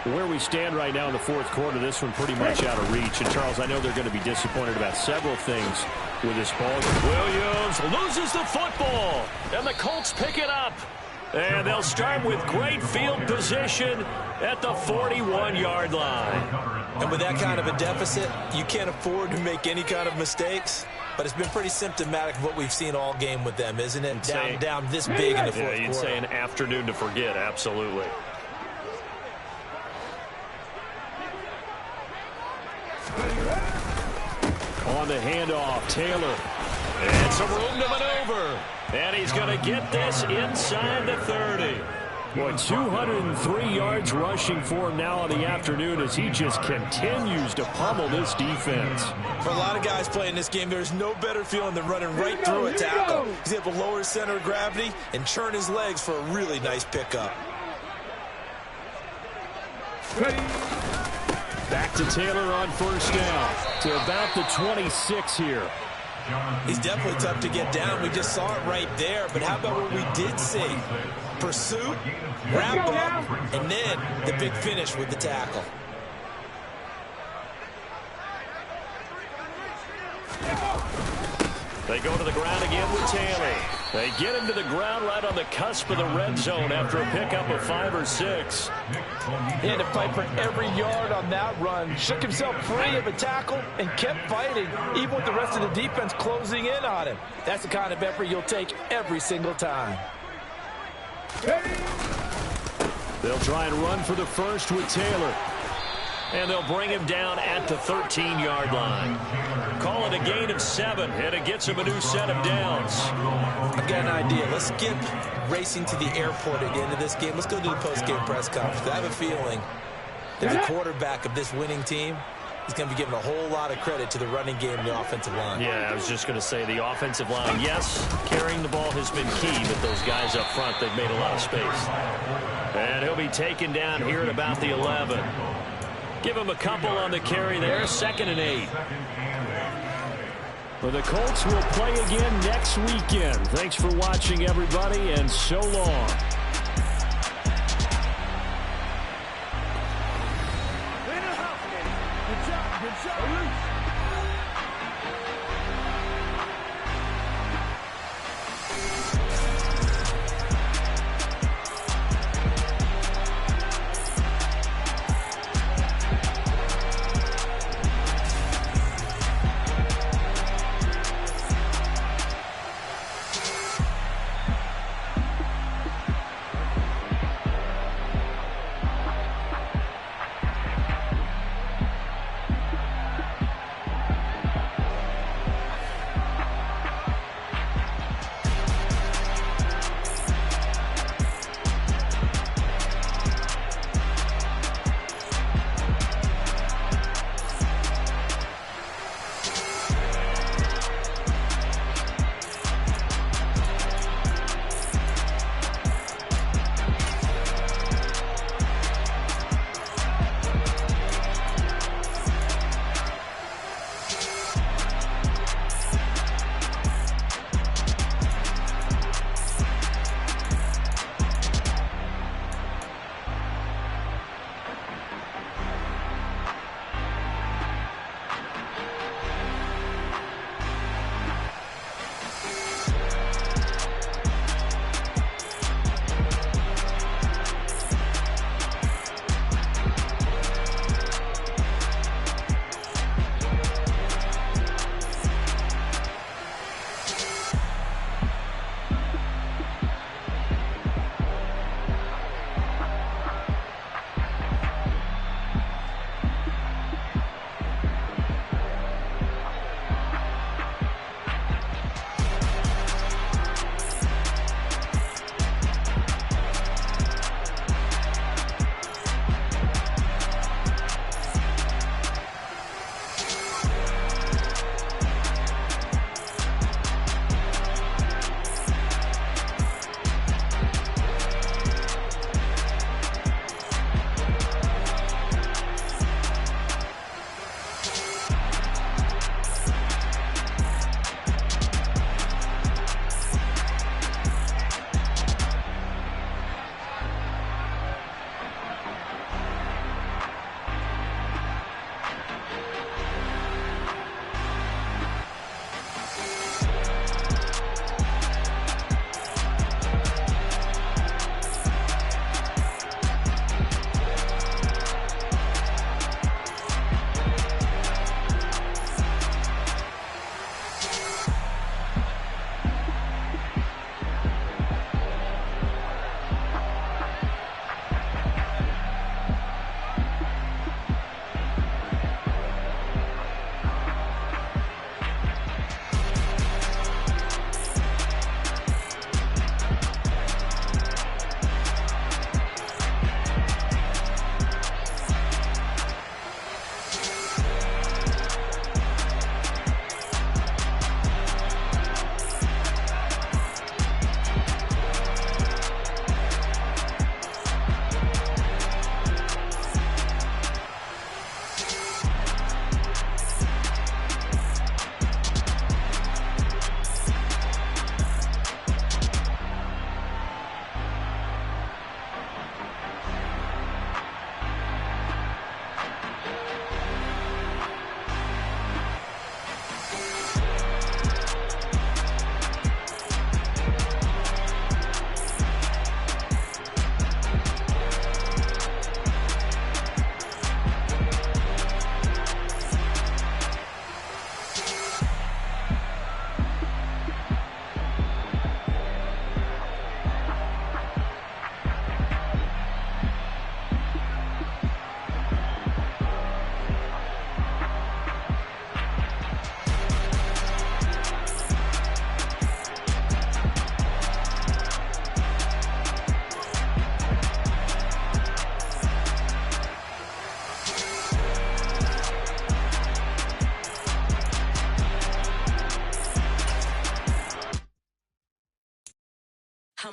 Where we stand right now in the 4th quarter, this one pretty much out of reach. And, Charles, I know they're going to be disappointed about several things with this ball. Williams loses the football, and the Colts pick it up. And they'll start with great field position at the 41-yard line. And with that kind of a deficit, you can't afford to make any kind of mistakes. But it's been pretty symptomatic of what we've seen all game with them, isn't it? Down this big in the 4th quarter. You'd say an afternoon to forget, absolutely. On the handoff, Taylor. And some room to maneuver. And he's going to get this inside the 30. Boy, 203 yards rushing for him now on the afternoon as he just continues to pummel this defense. For a lot of guys playing this game, there's no better feeling than running right through a tackle. He's able to lower his center of gravity and churn his legs for a really nice pickup. Back to Taylor on 1st down to about the 26 here. He's definitely tough to get down. We just saw it right there. But how about what we did see? Pursuit, wrap up, and then the big finish with the tackle. They go to the ground again with Taylor. They get him to the ground right on the cusp of the red zone after a pickup of 5 or 6. He had to fight for every yard on that run. Shook himself free of a tackle and kept fighting, even with the rest of the defense closing in on him. That's the kind of effort you'll take every single time. They'll try and run for the first with Taylor. And they'll bring him down at the 13-yard line. Call it a gain of 7, and it gets him a new set of downs. I've got an idea. Let's skip racing to the airport at the end of this game. Let's go to the post-game press conference. I have a feeling that the quarterback of this winning team is going to be given a whole lot of credit to the running game and the offensive line. Yeah, I was just going to say the offensive line. Yes, carrying the ball has been key, but those guys up front, they've made a lot of space. And he'll be taken down here at about the 11. Give him a couple on the carry there, 2nd and 8. Well, the Colts will play again next weekend. Thanks for watching, everybody, and so long. Good job.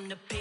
the paper.